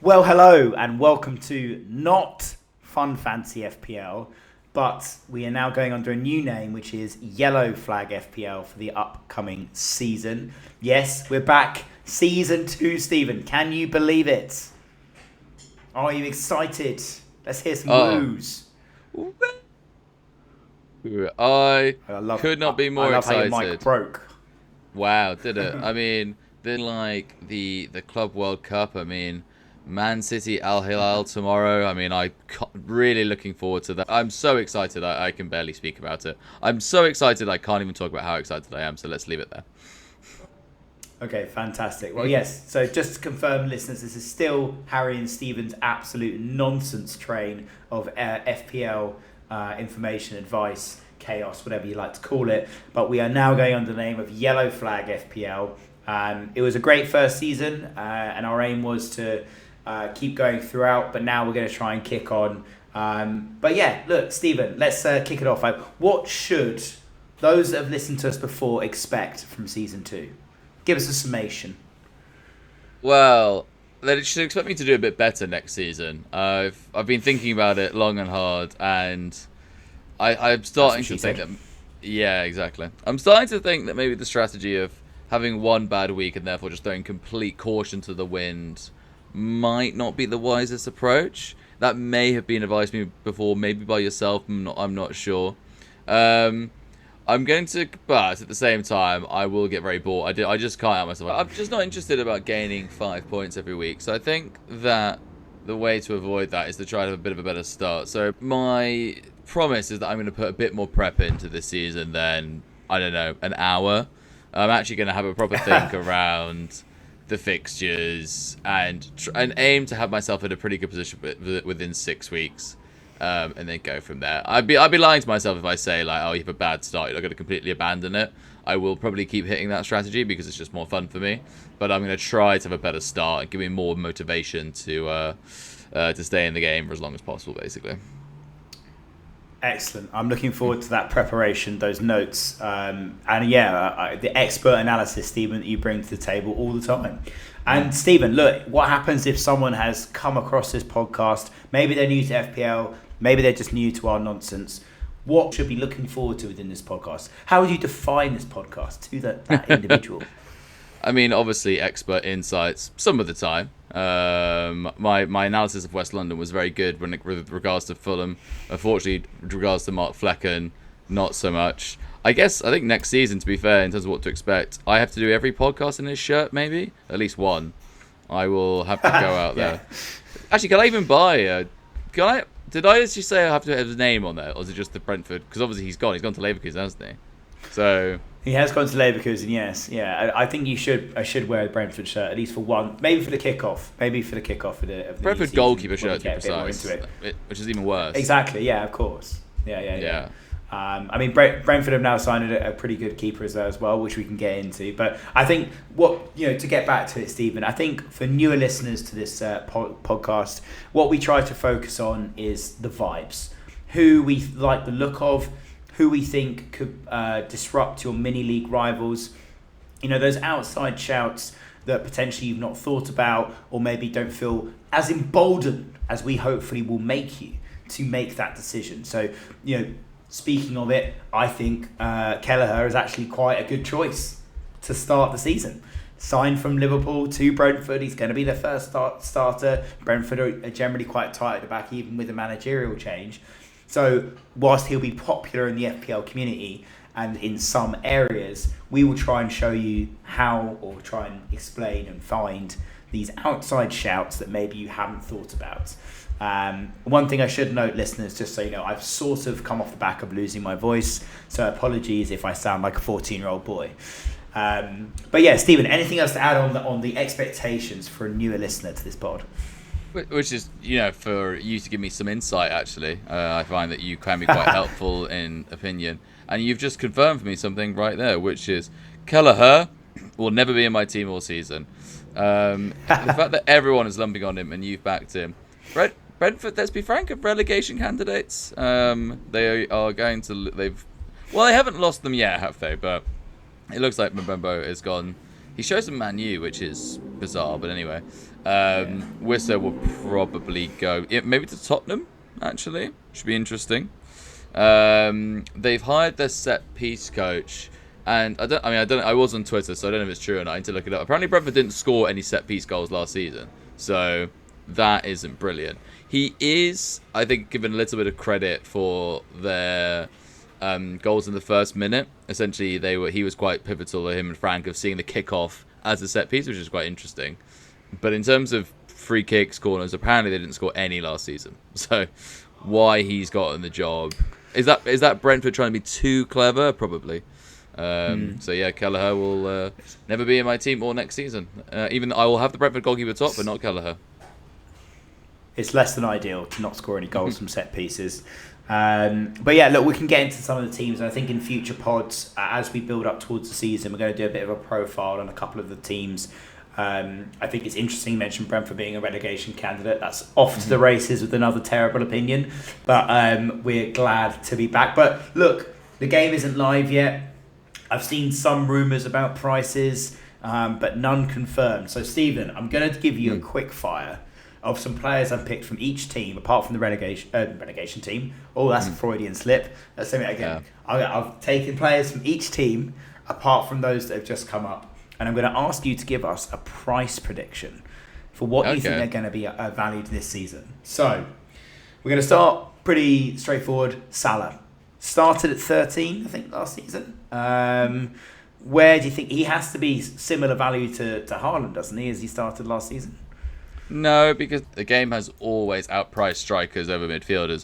Well, hello and welcome to not Fun Fancy FPL, but we are now going under a new name, which is Yellow Flag FPL for the upcoming season. Yes, we're back. Season 2, Stephen. Can you believe it? Are you excited? Let's hear some woos. I could not be more I love excited. How your mic broke. Wow, did it? I mean, then like the Club World Cup. I mean, Man City Al Hilal tomorrow. I mean, really looking forward to that. I'm so excited I can barely speak about it. I'm so excited I can't even talk about how excited I am. So let's leave it there. Okay, fantastic. Well, yes, so just to confirm, listeners, this is still Harry and Stephen's absolute nonsense train of FPL information, advice, chaos, whatever you like to call it. But we are now going under the name of Yellow Flag FPL. It was a great first season, and our aim was to keep going throughout, but now we're going to try and kick on. But yeah, look, Stephen, let's kick it off. What should those that have listened to us before expect from Season 2? Give us a summation. Well, they should expect me to do a bit better next season. I've been thinking about it long and hard, and I'm starting to think that... Yeah, exactly. I'm starting to think that maybe the strategy of having one bad week and therefore just throwing complete caution to the wind might not be the wisest approach. That may have been advised to me before, maybe by yourself. I'm not sure. I'm going to, but at the same time, I will get very bored. I just can't help myself. I'm just not interested about gaining 5 points every week. So I think that the way to avoid that is to try to have a bit of a better start. So my promise is that I'm going to put a bit more prep into this season than, I don't know, an hour. I'm actually going to have a proper think around the fixtures and aim to have myself in a pretty good position within 6 weeks. And then go from there. I'd be lying to myself if I say like, oh, you have a bad start, you're not going to completely abandon it. I will probably keep hitting that strategy because it's just more fun for me. But I'm going to try to have a better start and give me more motivation to stay in the game for as long as possible, basically. Excellent. I'm looking forward to that preparation, those notes, and the expert analysis, Stephen, that you bring to the table all the time. And Stephen, look, what happens if someone has come across this podcast? Maybe they're new to FPL, maybe they're just new to our nonsense. What should be looking forward to within this podcast? How would you define this podcast to that individual? I mean, obviously, expert insights some of the time. My analysis of West London was very good with regards to Fulham. Unfortunately, with regards to Mark Flecken, not so much. I think next season, to be fair, in terms of what to expect, I have to do every podcast in his shirt, maybe at least one. I will have to go out there. Actually, can I even buy? Did I actually say I have to have his name on there, or is it just the Brentford? Because obviously he's gone. He's gone to Leverkusen, hasn't he? So. He has gone to Leverkusen, yes. Yeah, I think I should wear a Brentford shirt, at least for one. Maybe for the kickoff. Of the Brentford goalkeeper shirt, to be precise. Which is even worse. Exactly, yeah, of course. Yeah. I mean, Brentford have now signed a pretty good keeper as well, which we can get into. But I think to get back to it, Stephen, I think for newer listeners to this podcast, what we try to focus on is the vibes. Who we like the look of, who we think could disrupt your mini-league rivals. You know, those outside shouts that potentially you've not thought about or maybe don't feel as emboldened as we hopefully will make you to make that decision. So, speaking of it, I think Kelleher is actually quite a good choice to start the season. Signed from Liverpool to Brentford, he's going to be their first starter. Brentford are generally quite tight at the back, even with a managerial change. So whilst he'll be popular in the FPL community and in some areas, we will try and show you how, or try and explain and find these outside shouts that maybe you haven't thought about. One thing I should note, listeners, just so you know, I've sort of come off the back of losing my voice, so apologies if I sound like a 14-year-old boy. But yeah, Stephen, anything else to add on the expectations for a newer listener to this pod? Which is, for you to give me some insight, actually. I find that you can be quite helpful in opinion. And you've just confirmed for me something right there, which is Kelleher will never be in my team all season. The fact that everyone is lumping on him and you've backed him. Brentford, let's be frank, are relegation candidates. They are going to... They haven't lost them yet, have they? But it looks like Mbembo has gone He shows them Man U, which is bizarre, but anyway. Wissa will probably go maybe to Tottenham, actually. Should be interesting. They've hired their set piece coach, and I was on Twitter, so I don't know if it's true or not. I need to look it up. Apparently Brentford didn't score any set piece goals last season, so that isn't brilliant. He is, I think, given a little bit of credit for their goals in the first minute. Essentially, he was quite pivotal, him and Frank, of seeing the kickoff as a set piece, which is quite interesting. But in terms of free kicks, corners, apparently they didn't score any last season. So why he's gotten the job, is that Brentford trying to be too clever? Probably. So yeah, Kelleher will never be in my team or next season. Even I will have the Brentford goalkeeper top, but not Kelleher. It's less than ideal to not score any goals from set pieces. But yeah, look, we can get into some of the teams. And I think in future pods, as we build up towards the season, we're going to do a bit of a profile on a couple of the teams. I think it's interesting you mentioned Brentford being a relegation candidate. That's off to the races with another terrible opinion. But we're glad to be back. But look, the game isn't live yet. I've seen some rumours about prices, but none confirmed. So Stephen, I'm going to give you a quick fire of some players I've picked from each team, apart from the relegation team. Oh, that's a Freudian slip. Let's say it again. Yeah. I've taken players from each team, apart from those that have just come up. And I'm going to ask you to give us a price prediction for what you think they're going to be valued this season. So, we're going to start pretty straightforward. Salah. Started at 13, I think, last season. Where do you think he has to be similar value to Haaland, doesn't he, as he started last season? No, because the game has always outpriced strikers over midfielders.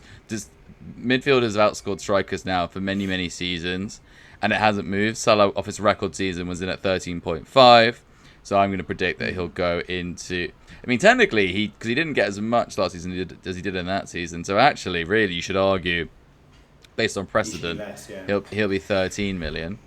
Midfielders have outscored strikers now for many, many seasons, and it hasn't moved. Salah, off his record season, was in at 13.5, so I'm going to predict that he'll go into... I mean, technically, because he didn't get as much last season as he did in that season, so actually, really, you should argue, based on precedent, he'll be 13 million.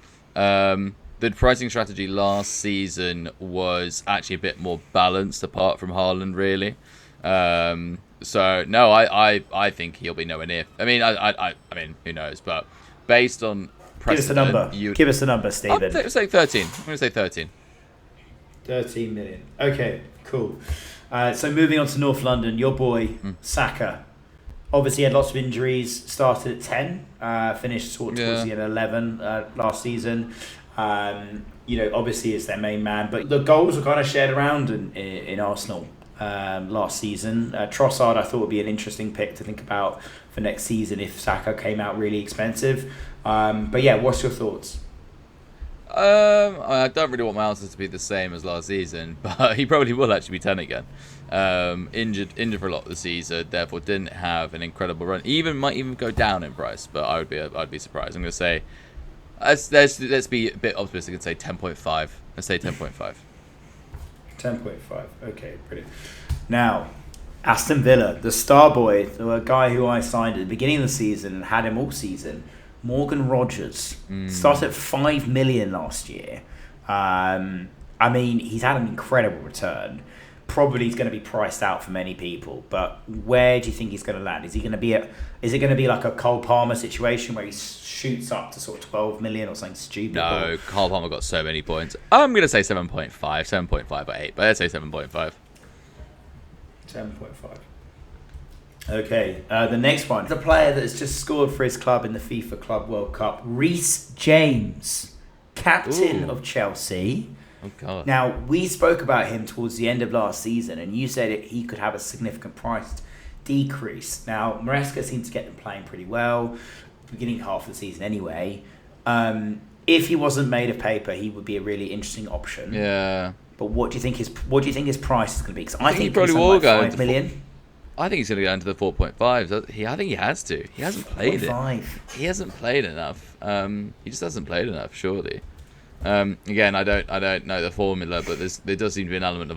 The pricing strategy last season was actually a bit more balanced, apart from Haaland, really. So no, I think he'll be nowhere near. I mean, who knows? But based on precedent, give us a number, Stephen. Let's say 13. I'm going to say 13. 13 million. Okay, cool. So moving on to North London, your boy Saka. Obviously had lots of injuries. Started at 10, finished towards the end 11 last season. Obviously is their main man, but the goals were kind of shared around in Arsenal last season. Trossard I thought would be an interesting pick to think about for next season if Saka came out really expensive. But yeah, what's your thoughts? I don't really want my answers to be the same as last season, but he probably will actually be 10 again. Injured for a lot of the season, therefore didn't have an incredible run. Might even go down in price, but I'd be surprised. I'm going to say let's be a bit optimistic and say 10.5. Let's say 10.5. 10.5. Okay, brilliant. Now, Aston Villa, the star boy, the guy who I signed at the beginning of the season and had him all season, Morgan Rogers, started at 5 million last year. I mean, he's had an incredible return. Probably he's going to be priced out for many people, but where do you think he's going to land? Is it going to be like a Cole Palmer situation where he shoots up to sort of 12 million or something stupid? No, Cole Palmer got so many points. I'm going to say 7.5 or 8, but let's say 7.5. 7.5. Okay, the next one. The player that has just scored for his club in the FIFA Club World Cup, Reece James, captain of Chelsea. Oh, God. Now, we spoke about him towards the end of last season, and you said he could have a significant price decrease. Now, Maresca seemed to get them playing pretty well, beginning half of the season anyway. If he wasn't made of paper, he would be a really interesting option. Yeah. But what do you think his price is going to be? Because I think he probably will go 5 million. I think he's going to go into the 4.5s. I think he has to. He hasn't played 4.5. He hasn't played enough. He just hasn't played enough, surely. Again, I don't know the formula, but there does seem to be an element of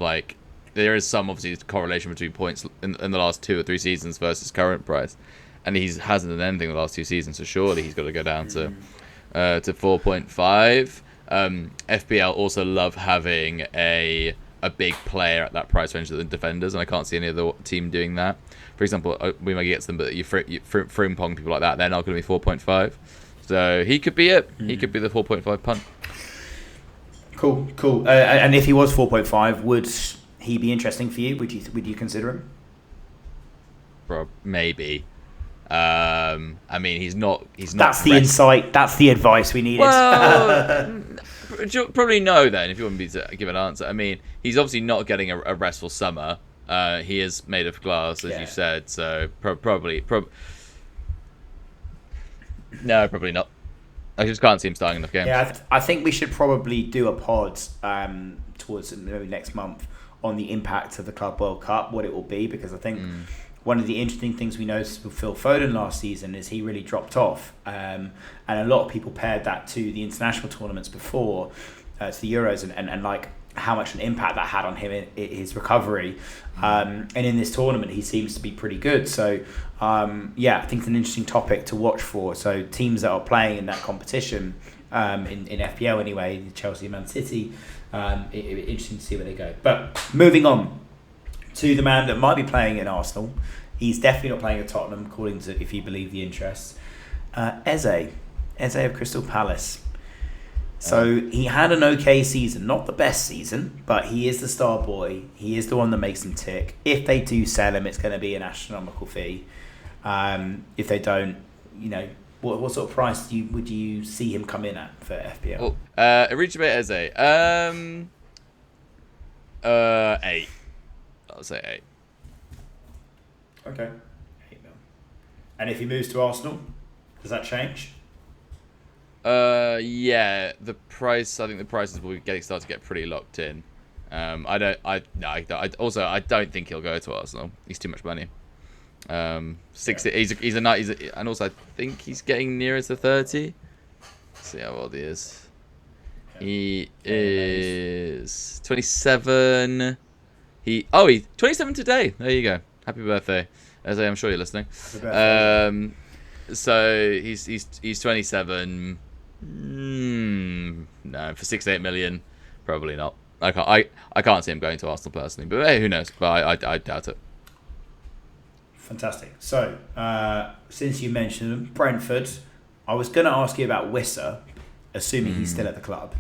there is some obviously correlation between points in the last 2 or 3 seasons versus current price, and he hasn't done anything the last 2 seasons, so surely he's got to go down to 4.5. FPL also love having a big player at that price range than defenders, and I can't see any other team doing that. For example, we might get to them, but you Frimpong, people like that, they're not going to be 4.5. So he could be it. He could be the 4.5 punt. Cool. And if he was 4.5, would he be interesting for you? Would you consider him? Maybe. I mean, he's not. That's the insight. That's the advice we needed. Well, probably no. Then, if you want me to give an answer, I mean, he's obviously not getting a restful summer. He is made of glass, as you said. So probably. No, probably not. I just can't see him starting enough games. Yeah, I think we should probably do a pod towards maybe next month on the impact of the Club World Cup, what it will be, because I think one of the interesting things we noticed with Phil Foden last season is he really dropped off. And a lot of people paired that to the international tournaments before, to the Euros, and like how much an impact that had on him in his recovery. And in this tournament, he seems to be pretty good. So, I think it's an interesting topic to watch for. So teams that are playing in that competition, in FPL anyway, Chelsea and Man City, it'll be interesting to see where they go. But moving on to the man that might be playing in Arsenal. He's definitely not playing at Tottenham, according to, if you believe the interests. Eze of Crystal Palace. So he had an okay season, not the best season, but he is the star boy. He is the one that makes them tick. If they do sell him, it's going to be an astronomical fee. If they don't, what sort of price would you see him come in at for FPL? Well, Arichabe Eze, 8. I'll say 8. Okay, 8 mil. And if he moves to Arsenal, does that change? Yeah, the price. I think the prices will be starting to get pretty locked in. I don't think he'll go to Arsenal. He's too much money. 60. Yeah. And also I think he's getting nearer to 30. Let's see how old he is. He is 27. He's 27 today. There you go. Happy birthday, Eze. I'm sure you're listening. Happy birthday. So he's 27. No, for 6 to 8 million, probably not. I can't see him going to Arsenal personally, but hey, who knows? But I doubt it. Fantastic. So since you mentioned him, Brentford, I was going to ask you about Wissa, assuming he's still at the club.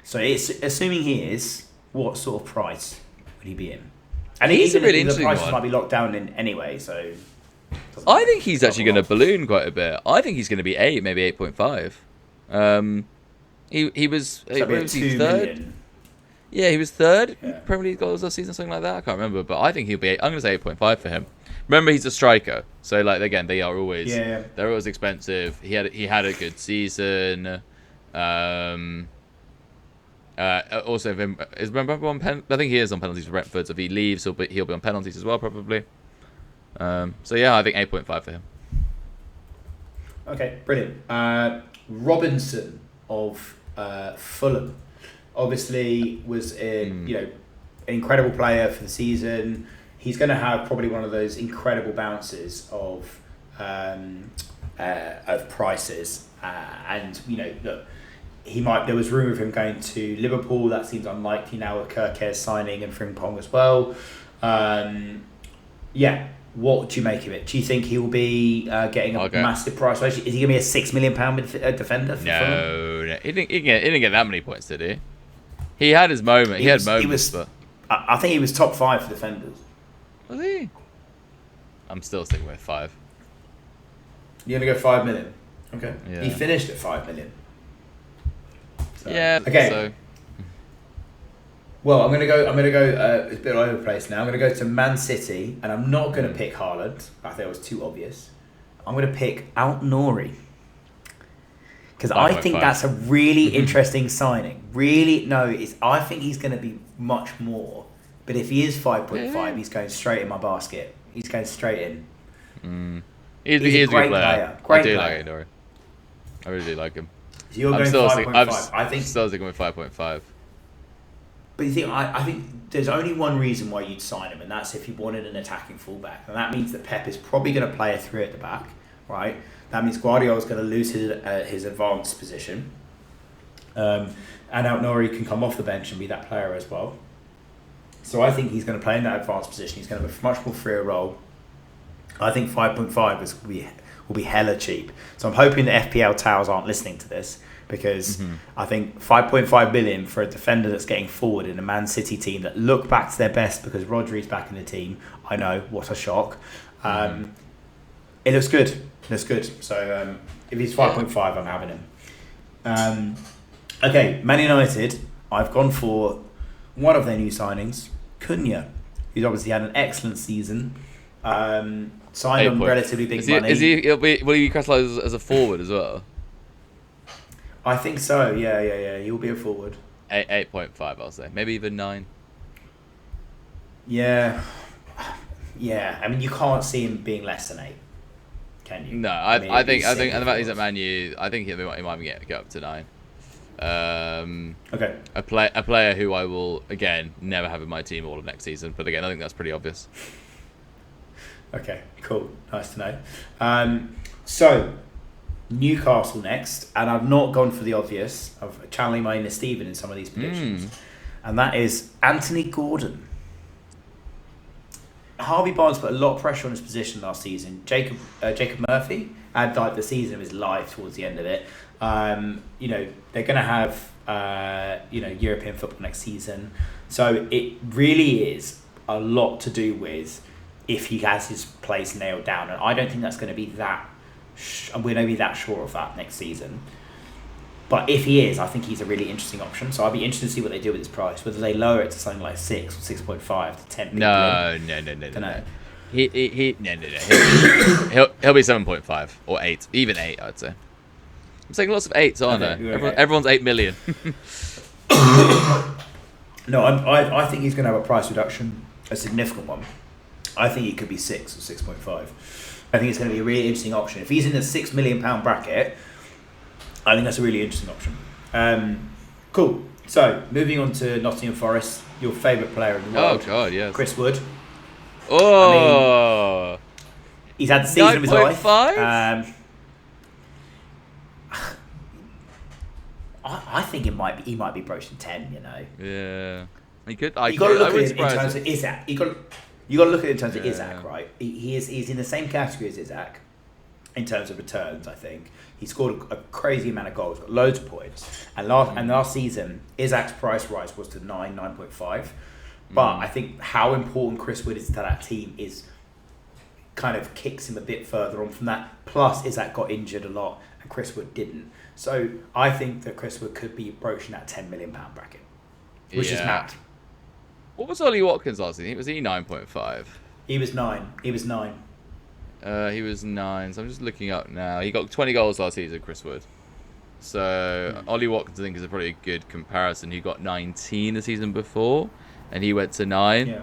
So assuming he is, what sort of price would he be in? And he's a really interesting one. The prices might be locked down in anyway, so. I think he's actually going to balloon quite a bit. I think he's going to be 8, maybe 8.5. He was 2 third. million. Yeah, he was third. Yeah. Premier League goals last season, something like that. I can't remember, but I think he'll be 8. I'm going to say 8.5 for him. Remember, he's a striker, so like again, they are always they're always expensive. He had a good season. Also, I think he is on penalties for Brentford. So if he leaves, he'll be on penalties as well, probably. So yeah, I think 8.5 for him. Okay, brilliant. Robinson of Fulham, obviously was an incredible player for the season. He's going to have probably one of those incredible bounces of prices, and look, he might. There was rumour of him going to Liverpool. That seems unlikely now with Kirkez signing and Frimpong as well. What do you make of it? Do you think he will be getting a massive price raise? Is he going to be a £6 million defender? For Fulham? No. He didn't get that many points, did he? He had his moment. He had moments, but I think he was top 5 for defenders. Was he? I'm still sticking with 5. You're going to go 5 million? Okay. Yeah. He finished at 5 million. So, yeah. Okay. So. Well, I'm gonna go. It's a bit all over the place now. I'm gonna go to Man City, and I'm not gonna pick Haaland. I think it was too obvious. I'm gonna pick Aït-Nouri because I think that's a really interesting signing. I think he's gonna be much more. But if he is 5.5, he's going straight in my basket. He's going straight in. He's a great player. I do like Aït-Nouri. I really do like him. So you're going 5.5. I think still sticking with 5.5. But you think I think there's only one reason why you'd sign him, and that's if you wanted an attacking fullback, and that means that Pep is probably going to play a 3 at the back, right? That means Guardiola's going to lose his advanced position, and Aït-Nouri can come off the bench and be that player as well. So I think he's going to play in that advanced position. He's going to have a much more freer role. I think 5.5 will be hella cheap. So I'm hoping the FPL towels aren't listening to this. because I think 5.5 million for a defender that's getting forward in a Man City team that look back to their best because Rodri's back in the team. I know, what a shock. It looks good. It looks good. So if he's 5.5, I'm having him. Okay, Man United. I've gone for one of their new signings, Cunha, who's obviously had an excellent season. Signed on relatively big money. Will he be classified as a forward as well? I think so. Yeah. He'll be a forward. 8.5, I'll say. Maybe even 9. Yeah. I mean, you can't see him being less than 8, can you? No, I think and the fact he's at Man U, I think he might get up to 9. Okay. A player who I will again never have in my team all of next season, but again I think that's pretty obvious. Okay, cool. Nice to know. So Newcastle next, and I've not gone for the obvious. I've channeling my inner Stephen in some of these predictions, and that is Anthony Gordon. Harvey Barnes put a lot of pressure on his position last season. Jacob Murphy had like the season of his life towards the end of it. They're going to have European football next season, so it really is a lot to do with if he has his place nailed down, and I don't think that's going to be that. We're going to be that sure of that next season. But if he is, I think he's a really interesting option. So I'll be interested to see what they do with his price. Whether they lower it to something like 6 or 6.5 to 10. No. He'll be 7.5 or 8, even 8. I'd say. I'm saying lots of 8s, aren't there? Everyone's 8 million. No, I think he's going to have a price reduction, a significant one. I think it could be 6 or 6.5. I think it's going to be a really interesting option. If he's in the £6 million bracket, I think that's a really interesting option. Cool. So, moving on to Nottingham Forest, your favourite player in the world. Oh, God, yes. Chris Wood. Oh! I mean, he's had the season of his life. 9.5? I think he might be approaching 10, you know. Yeah. He could. You got to look at it in terms of Isaac. You got to look at it in terms of Isaac, right? He's in the same category as Isaac in terms of returns. I think he scored a crazy amount of goals, got loads of points, and last season Isaac's price rise was to 9.5. But I think how important Chris Wood is to that team is kind of kicks him a bit further on from that. Plus, Isaac got injured a lot, and Chris Wood didn't. So I think that Chris Wood could be approaching that £10 million bracket, which is mad. What was Ollie Watkins last season? Was he 9.5? He was 9. He was 9. So I'm just looking up now. He got 20 goals last season, Chris Wood. So Ollie Watkins, I think, is a pretty good comparison. He got 19 the season before, and he went to 9. Yeah.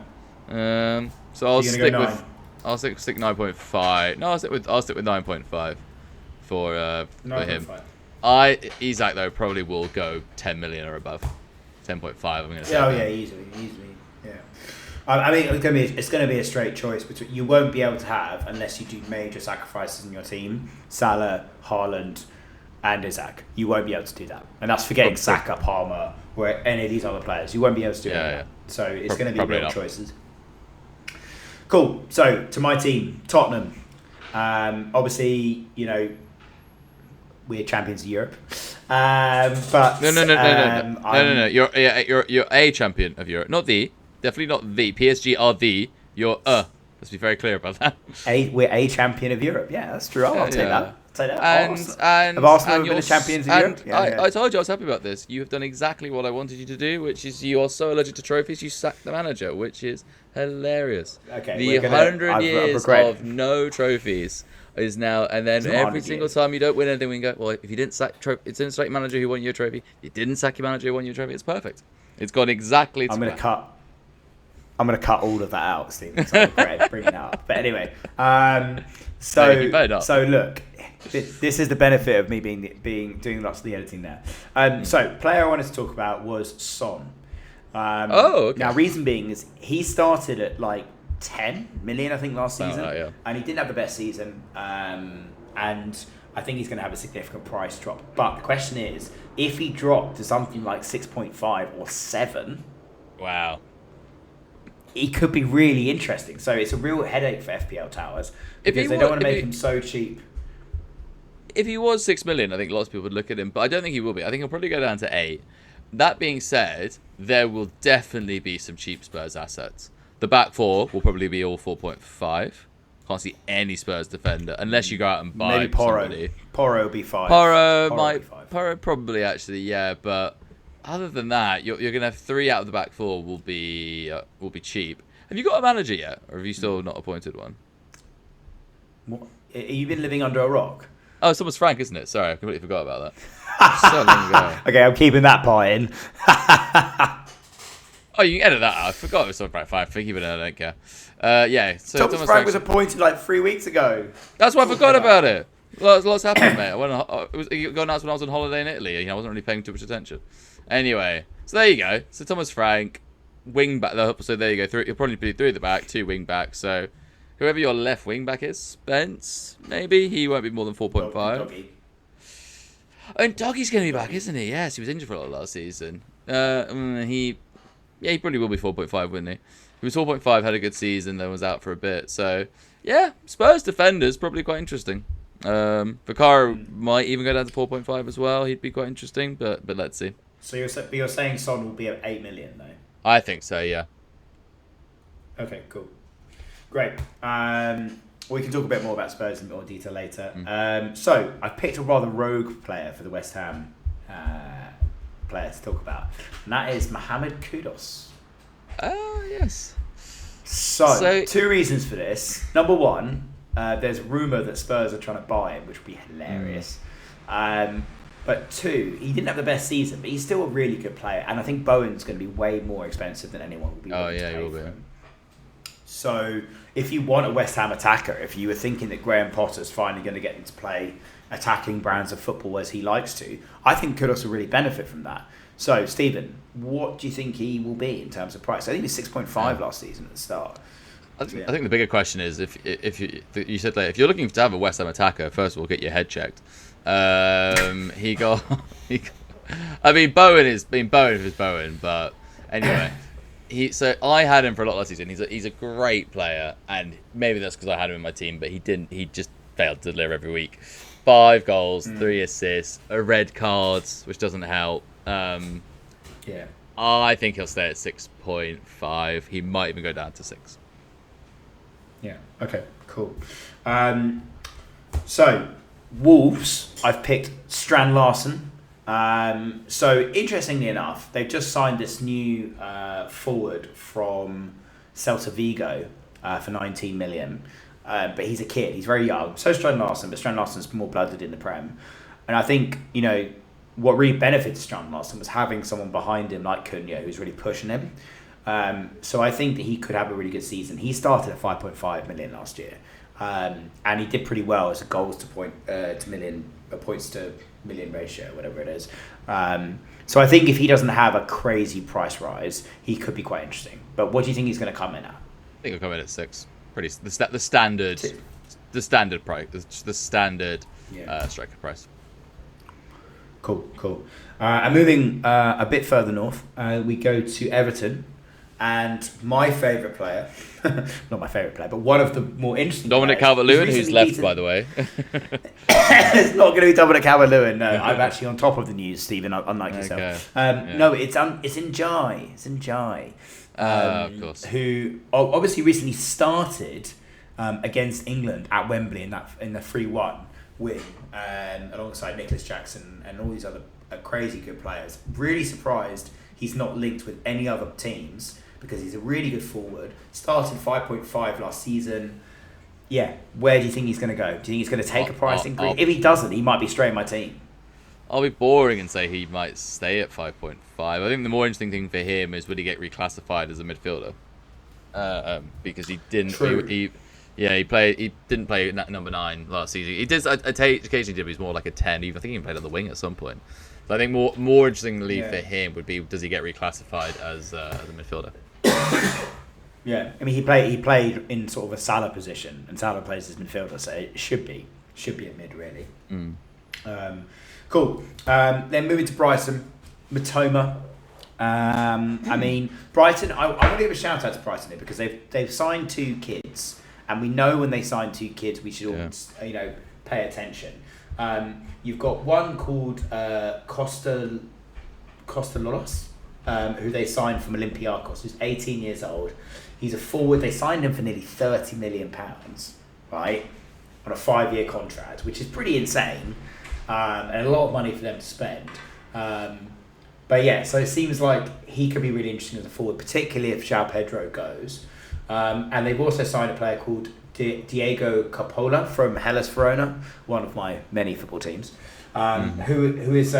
So I'll stick with 9.5. No, I'll stick with 9.5 for him. Isaac though probably will go 10 million or above. 10.5. I'm going to say. Yeah, easily. Yeah. I mean, it's going to be a straight choice between you won't be able to have unless you do major sacrifices in your team. Salah, Haaland, and Isaac. You won't be able to do that, and that's forgetting Saka, Palmer, or any of these other players. You won't be able to do that. So it's going to be real choices. Cool. So to my team, Tottenham. Obviously, we're champions of Europe. But no. You're a champion of Europe, not the. Definitely not the. PSG are the. You're Let's be very clear about that. We're a champion of Europe. Yeah, that's true. I'll take that. And Arsenal been the champions of Europe? I told you I was happy about this. You have done exactly what I wanted you to do, which is you are so allergic to trophies, you sack the manager, which is hilarious. Okay, the 100 years of no trophies is now, and then every single time you don't win anything, we can go, well, if you didn't sack your manager who won your trophy, you didn't sack your manager who won your trophy, it's perfect. It's gone exactly to plan. I'm going to cut all of that out, Stephen. So I regret bringing that up. But anyway, so look, this is the benefit of me doing lots of the editing there. So player I wanted to talk about was Son. Okay. Now, reason being is he started at like 10 million, I think, last season, and he didn't have the best season. And I think he's going to have a significant price drop. But the question is, if he dropped to something like 6.5 or 7, wow. He could be really interesting. So it's a real headache for FPL Towers because they don't want to make him so cheap. if he was 6 million, I think lots of people would look at him, but I don't think he will be. I think he'll probably go down to 8. That being said, there will definitely be some cheap Spurs assets. The back four will probably be all 4.5. Can't see any Spurs defender unless you go out and buy maybe Porro. somebody. Porro will be 5. Porro probably actually, yeah, but other than that, you're gonna have 3 out of the back four will be cheap. Have you got a manager yet, or have you still not appointed one? What? Have you been living under a rock? Oh, it's Thomas Frank, isn't it? Sorry, I completely forgot about that. So long ago. Okay, I'm keeping that part in. Oh, you can edit that out. I forgot it was Thomas Frank. Fine, keep it in. I don't care. Yeah. So Thomas Frank was appointed like 3 weeks ago. That's why I forgot about it. Lots happened, mate. It got announced when I was on holiday in Italy. I wasn't really paying too much attention. Anyway, so there you go. So Thomas Frank, wing back. So there you go. You'll probably be 3 at the back, 2 wing backs. So whoever your left wing back is, Spence, maybe he won't be more than 4.5. Doggy. Oh, and Doggy's going to be back, isn't he? Yes, he was injured for a lot last season. He probably will be 4.5, wouldn't he? He was 4.5, had a good season, then was out for a bit. So yeah, Spurs defenders probably quite interesting. Vicario might even go down to 4.5 as well. He'd be quite interesting, but let's see. So you're saying Son will be at 8 million though? I think so, yeah. Okay, cool. Great. We can talk a bit more about Spurs in more detail later. So I picked a rather rogue player for the West Ham player to talk about, and that is Mohamed Kudus. Oh, yes. So 2 reasons for this. Number 1, there's a rumour that Spurs are trying to buy him, which would be hilarious. But 2, he didn't have the best season, but he's still a really good player, and I think Bowen's going to be way more expensive than anyone will be willing to pay he will for be. him. So if you want a West Ham attacker, if you were thinking that Graham Potter's finally going to get him to play attacking brands of football as he likes to, I think Kudus will really benefit from that. So, Stephen, what do you think he will be in terms of price? I think he was 6.5 last season at the start. I think the bigger question is if you said that if you're looking to have a West Ham attacker, first of all, get your head checked. I mean, Bowen is Bowen, but anyway. So I had him for a lot last season. He's a great player, and maybe that's because I had him in my team, but he just failed to deliver every week. 5 goals, 3 assists, a red card, which doesn't help. I think he'll stay at 6.5. He might even go down to 6. Yeah. Okay. Cool. So Wolves, I've picked Strand Larsen. So interestingly enough, they've just signed this new forward from Celta Vigo for 19 million. But he's a kid. He's very young. So Strand Larsen, but Strand Larsen's more blooded in the Prem. And I think, what really benefited Strand Larsen was having someone behind him like Cunha who's really pushing him. So I think that he could have a really good season. He started at 5.5 million last year. And he did pretty well as a goals to points to million ratio, whatever it is. So I think if he doesn't have a crazy price rise, he could be quite interesting. But what do you think he's going to come in at? I think he'll come in at 6. The standard price, the standard striker price. Cool. And moving a bit further north, we go to Everton. And my favourite player, not my favourite player, but one of the more interesting Dominic Calvert-Lewin, who's left, by the way. It's not going to be Dominic Calvert-Lewin, no. I'm actually on top of the news, Stephen, unlike yourself. No, it's Njai. It's Njai. Of course. Who obviously recently started against England at Wembley in the 3-1 win, alongside Nicholas Jackson and all these other crazy good players. Really surprised he's not linked with any other teams, because he's a really good forward. Started 5.5 last season. Yeah, where do you think he's going to go? Do you think he's going to take a price increase? If he doesn't, he might be straight in my team. I'll be boring and say he might stay at 5.5. I think the more interesting thing for him is would he get reclassified as a midfielder? Because he didn't. He didn't play number 9 last season. He did occasionally did, but he's more like a 10. I think he even played on the wing at some point. So I think more interestingly for him would be, does he get reclassified as a midfielder? Yeah, I mean he played in sort of a Salah position, and Salah plays as midfielder, so it should be a mid really. Cool. Then moving to Brighton, Matoma. I mean Brighton. I want to give a shout out to Brighton here, because they've signed 2 kids, and we know when they sign 2 kids we should all pay attention. You've got one called Costa Lolos, who they signed from Olympiacos, who's 18 years old. He's a forward. They signed him for nearly £30 million, right, on a 5-year contract, which is pretty insane, and a lot of money for them to spend. But yeah, so it seems like he could be really interesting as a forward, particularly if João Pedro goes. And they've also signed a player called Diego Coppola from Hellas Verona, one of my many football teams, who is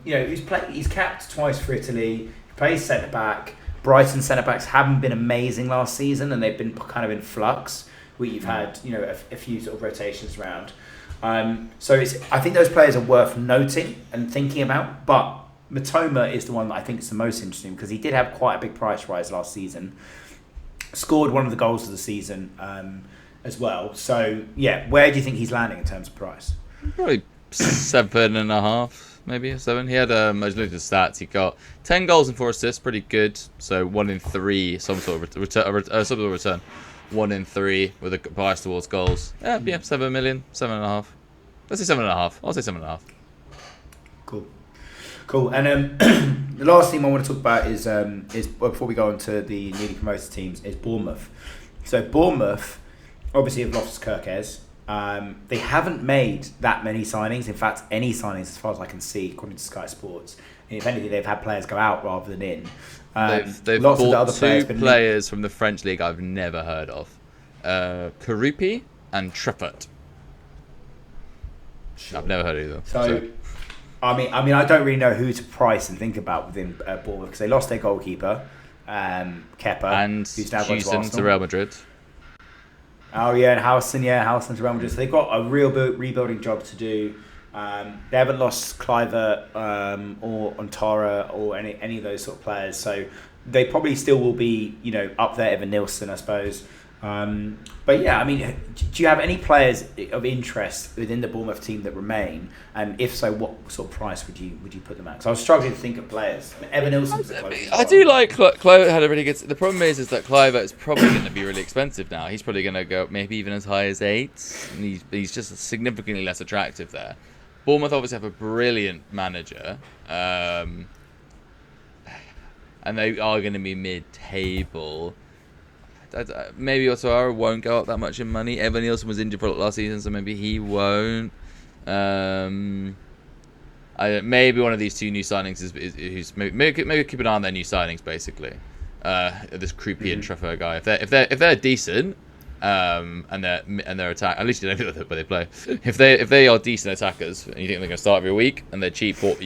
he's capped twice for Italy. He plays centre back. Brighton centre backs haven't been amazing last season, and they've been kind of in flux. Where you've had a few sort of rotations around. So I think those players are worth noting and thinking about. But Matoma is the one that I think is the most interesting because he did have quite a big price rise last season. Scored one of the goals of the season as well. So yeah, where do you think he's landing in terms of price? Probably 7.5, maybe 7. He had I was looking at the stats. He got 10 goals and 4 assists, pretty good. So 1 in 3, some sort of return. 1 in 3 with a bias towards goals. Yeah, 7 million, 7.5. Let's say 7.5. I'll say 7.5. Cool. And the last thing I want to talk about is before we go on to the newly promoted teams is Bournemouth. So Bournemouth obviously have lost Kirkes. They haven't made that many signings. In fact, any signings as far as I can see, according to Sky Sports. And if anything, they've had players go out rather than in. They've bought 2 players from the French league I've never heard of. Karupi and Treffert. Sure. I've never heard of either. So I mean, I don't really know who to price and think about within Bournemouth because they lost their goalkeeper, Kepa, and who's now going to Real Madrid. Oh yeah, and Howson to Real Madrid. So they've got a real rebuilding job to do. They haven't lost Cliver or Ontara or any of those sort of players, so they probably still will be up there. Evan Nilsson, I suppose. But yeah, I mean, do you have any players of interest within the Bournemouth team that remain? And if so, what sort of price would you put them at? Because I was struggling to think of players. I mean, Evan Nilsson's the closest. I do like Cliver. Had a really good. The problem is that Cliver is probably going to be really expensive now. He's probably going to go maybe even as high as 8. And he's just significantly less attractive there. Bournemouth obviously have a brilliant manager, and they are going to be mid-table. Maybe Otara won't go up that much in money. Evan Nilsson was injured for last season, so maybe he won't. Maybe one of these 2 new signings is maybe keep an eye on their new signings basically. This Krupi and Treffert guy. If they're decent, and their attack, at least you know where they play. If they are decent attackers and you think they're going to start every week and they're cheap, I think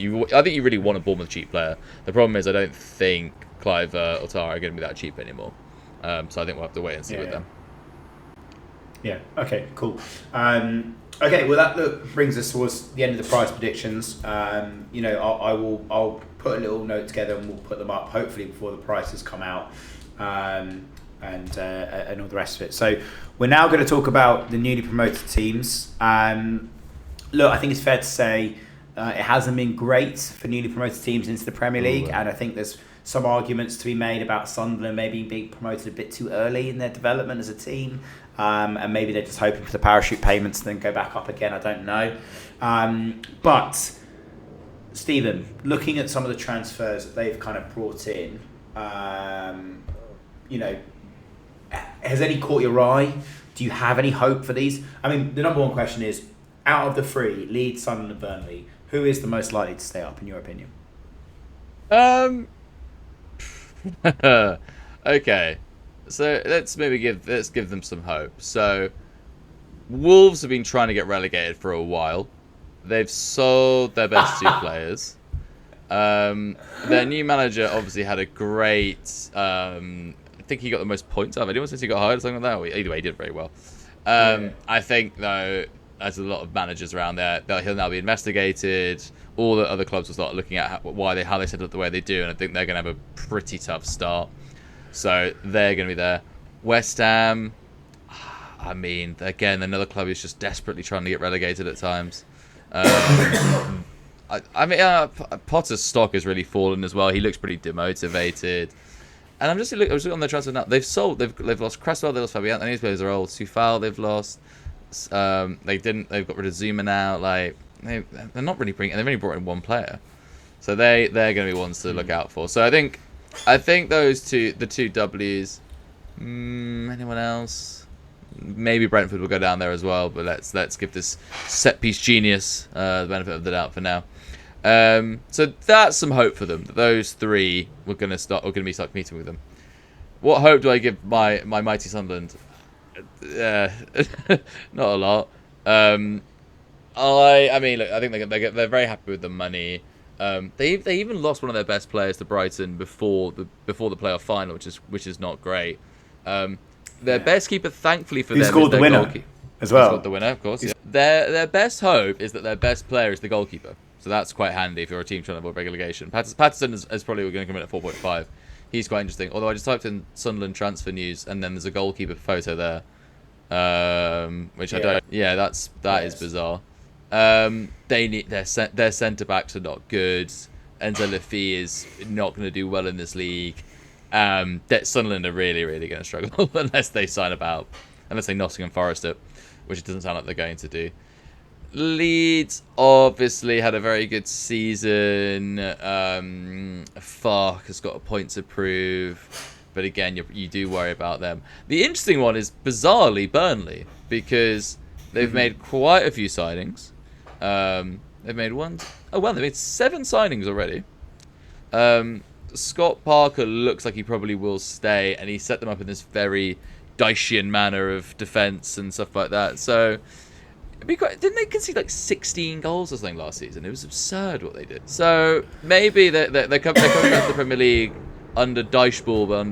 you really want a Bournemouth cheap player. The problem is I don't think Clive Otara are going to be that cheap anymore. So I think we'll have to wait and see with them. Yeah. Okay. Cool. Okay. Well, that brings us towards the end of the price predictions. I'll put a little note together and we'll put them up hopefully before the prices come out. And all the rest of it. So we're now going to talk about the newly promoted teams. Look, I think it's fair to say it hasn't been great for newly promoted teams into the Premier League, and I think there's some arguments to be made about Sunderland maybe being promoted a bit too early in their development as a team, and maybe they're just hoping for the parachute payments and then go back up again. I don't know. But Stephen, looking at some of the transfers that they've kind of brought in, has any caught your eye? Do you have any hope for these? I mean, the number one question is, out of the 3, Leeds, Sunderland and Burnley, who is the most likely to stay up in your opinion? Okay, so let's give them some hope. So Wolves have been trying to get relegated for a while. They've sold their best 2 players. Their new manager obviously had a great. I think he got the most points out of anyone since he got hired or something like that. Either way, he did very well. I think though, there's a lot of managers around there that he'll now be investigated. All the other clubs will start looking at how they set up the way they do, and I think they're going to have a pretty tough start. So they're going to be there. West Ham, I mean, again, another club who's just desperately trying to get relegated at times. Potter's stock has really fallen as well. He looks pretty demotivated. And I was looking on their transfer now. They've lost Cresswell, they've lost Fabian, and these players are old. Soufal, they've lost. They've got rid of Zuma now. they're not really bringing. They've only brought in one player, so they're going to be ones to look out for. So I think those two, the two W's. Anyone else? Maybe Brentford will go down there as well, but let's give this set piece genius the benefit of the doubt for now. So that's some hope for them. That those three we're going to be stuck meeting with them. What hope do I give my mighty Sunderland? Not a lot. I mean, look, I think they're very happy with the money. They even lost one of their best players to Brighton before the playoff final, which is not great. Their best keeper, thankfully for them, scored is their the winner goalkeeper as well. Who scored the winner, of course. Yeah. Their best hope is that their best player is the goalkeeper. So that's quite handy if you're a team trying to avoid relegation. Patterson is probably going to come in at 4.5. He's quite interesting. Although I just typed in Sunderland transfer news and then there's a goalkeeper photo there, which I don't. Yeah, that is bizarre. They need their centre backs are not good. Enzo Lafie is not going to do well in this league. That Sunderland are really, really going to struggle unless they Nottingham Forest it, which it doesn't sound like they're going to do. Leeds obviously had a very good season. Fark has got a point to prove, but again, you do worry about them. The interesting one is bizarrely Burnley, because they've made quite a few signings. They've made they made 7 signings already. Scott Parker looks like he probably will stay, and he set them up in this very Dychian manner of defence and stuff like that. So, didn't they concede like 16 goals or something last season? It was absurd what they did. So maybe they're coming back to the Premier League under Dycheball, but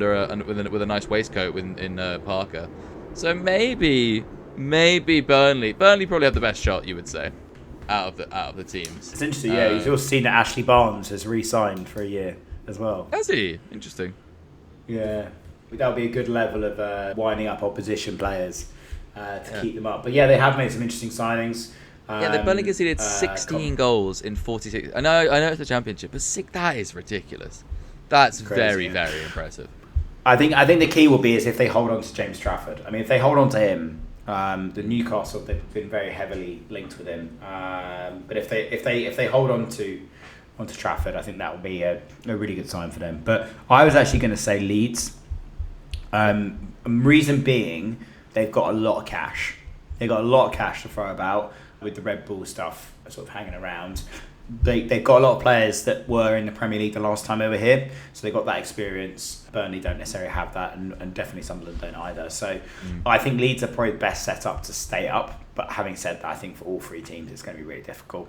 with a nice waistcoat in Parker. So maybe Burnley probably have the best shot, you would say, out of the teams. It's interesting. Yeah, you've also seen that Ashley Barnes has re-signed for a year as well. Has he? Interesting. Yeah, that'll be a good level of winding up opposition players to keep them up. But yeah, they have made some interesting signings. The Burnley conceded 16 goals in 46. I know it's the Championship, but that is ridiculous. That's crazy, very, very impressive. I think the key will be is if they hold on to James Trafford. I mean, if they hold on to him, the Newcastle, they've been very heavily linked with him. But if they hold on to Trafford, I think that will be a really good sign for them. But I was actually going to say Leeds. Reason being, they've got a lot of cash. They've got a lot of cash to throw about with the Red Bull stuff sort of hanging around. They've got a lot of players that were in the Premier League the last time over here, so they've got that experience. Burnley don't necessarily have that, and definitely Sunderland don't either. So I think Leeds are probably best set up to stay up. But having said that, I think for all 3 teams it's going to be really difficult.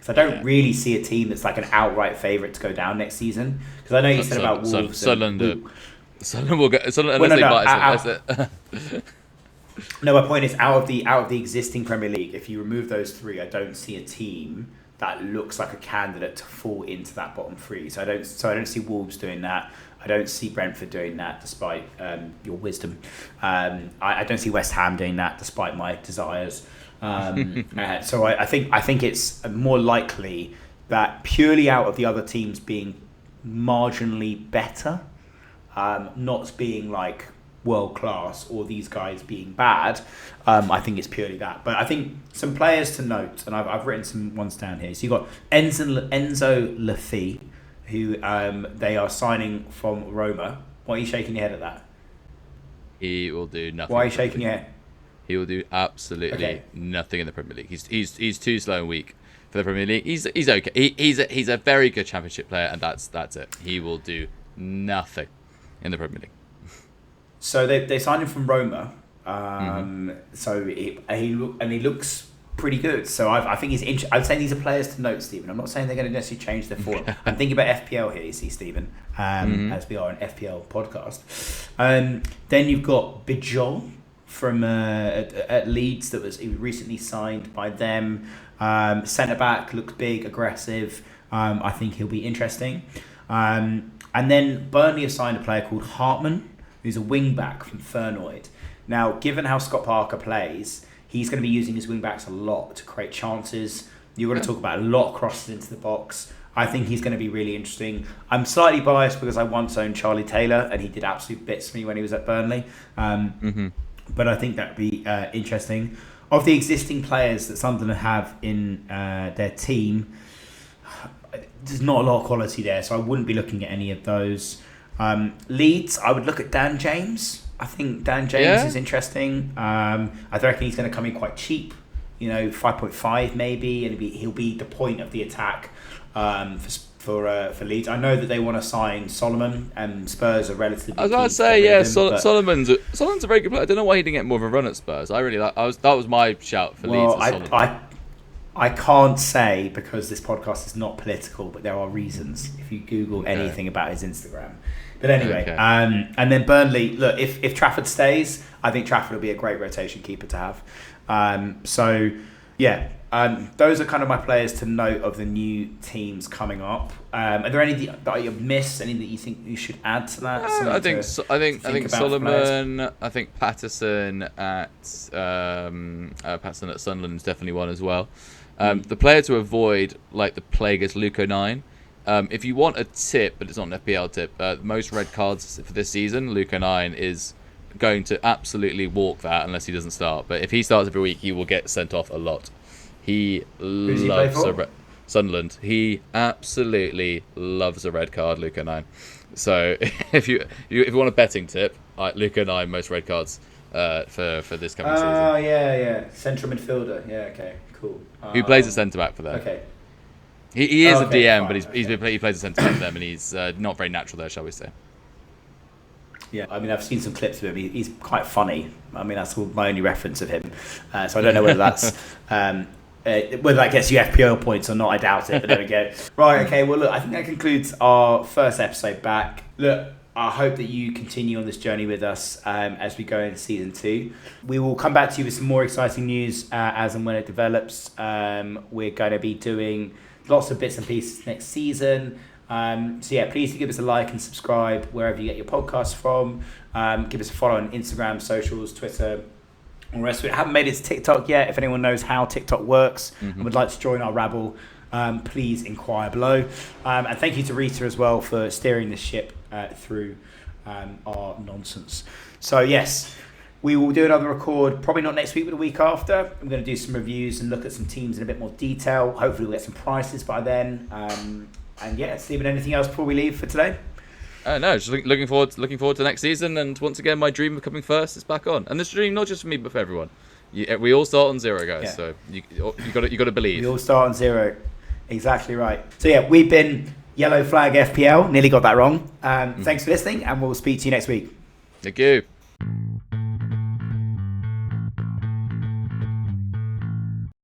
I don't really see a team that's like an outright favourite to go down next season. Because I know you said about Wolves. Sunderland will go. Unless they buy it. No, my point is out of the existing Premier League, if you remove those 3, I don't see a team that looks like a candidate to fall into that bottom 3. So I don't see Wolves doing that. I don't see Brentford doing that, despite your wisdom. I don't see West Ham doing that, despite my desires. So I think it's more likely that purely out of the other teams being marginally better, not being like world class or these guys being bad, I think it's purely that. But I think some players to note, and I've written some ones down here. So you've got Enzo Lafie, who they are signing from Roma. Why are you shaking your head at that? He will do nothing. Why are you shaking your head? He will do absolutely nothing in the Premier League. He's too slow and weak for the Premier League. He's okay. He's a very good Championship player, and that's it. He will do nothing in the Premier League. So they signed him from Roma. So he looks pretty good. So I think he's. I'm saying these are players to note, Stephen. I'm not saying they're going to necessarily change their form. I'm thinking about FPL here. You see, Stephen, as we are an FPL podcast. Then you've got Bijol from at Leeds that was recently signed by them. Centre back, looks big, aggressive. I think he'll be interesting. And then Burnley have signed a player called Hartman, who's a wing back from Fernwood. Now, given how Scott Parker plays, he's going to be using his wing backs a lot to create chances. You're going to talk about a lot of crosses into the box. I think he's going to be really interesting. I'm slightly biased because I once owned Charlie Taylor, and he did absolute bits for me when he was at Burnley. But I think that'd be interesting. of the existing players that Sunderland have in their team, there's not a lot of quality there, so I wouldn't be looking at any of those. Leeds, I would look at Dan James. I think Dan James is interesting. I reckon he's going to come in quite cheap, 5.5 maybe, and he'll be the point of the attack for Leeds. I know that they want to sign Solomon, and Spurs are relatively. I was about to say, Solomon's a very good player. I don't know why he didn't get more of a run at Spurs. That was my shout for Leeds. I can't say because this podcast is not political, but there are reasons if you Google anything about his Instagram. But anyway, and then Burnley, look, if Trafford stays, I think Trafford will be a great rotation keeper to have. Those are kind of my players to note of the new teams coming up. Are there any that you've missed? Any that you think you should add to that? I think Solomon. I think Patterson at Sunderland is definitely one as well. The player to avoid, like the plague, is Luke 9. If you want a tip, but it's not an FPL tip, most red cards for this season, Luke 9 is going to absolutely walk that unless he doesn't start. But if he starts every week, he will get sent off a lot. He loves Sunderland. He absolutely loves a red card, Luke 9. So if you want a betting tip, Luke 9 most red cards for this coming season. Oh yeah, central midfielder. Yeah, okay, cool. Who plays at centre back for them? Okay. He is a DM, but he plays a centre back for them, and he's not very natural there, shall we say? Yeah, I mean, I've seen some clips of him. He's quite funny. I mean, that's my only reference of him. So I don't know whether that's whether that gets you FPL points or not. I doubt it. But there we go. Right. Okay. Well, look, I think that concludes our first episode back. Look, I hope that you continue on this journey with us as we go into season 2. We will come back to you with some more exciting news as and when it develops. We're going to be doing lots of bits and pieces next season. Please give us a like and subscribe wherever you get your podcasts from. Give us a follow on Instagram, socials, Twitter, and the rest of it. I haven't made it to TikTok yet. If anyone knows how TikTok works and would like to join our rabble, please inquire below. And thank you to Rita as well for steering the ship through our nonsense. So yes, we will do another record, probably not next week, but the week after. I'm going to do some reviews and look at some teams in a bit more detail. Hopefully we'll get some prices by then. Stephen, anything else before we leave for today? No, just looking forward to next season. And once again, my dream of coming first is back on. And this dream, not just for me, but for everyone. We all start on 0, guys. Yeah. So you got to believe. We all start on 0. Exactly right. So we've been Yellow Flag FPL. Nearly got that wrong. Thanks for listening, and we'll speak to you next week. Thank you.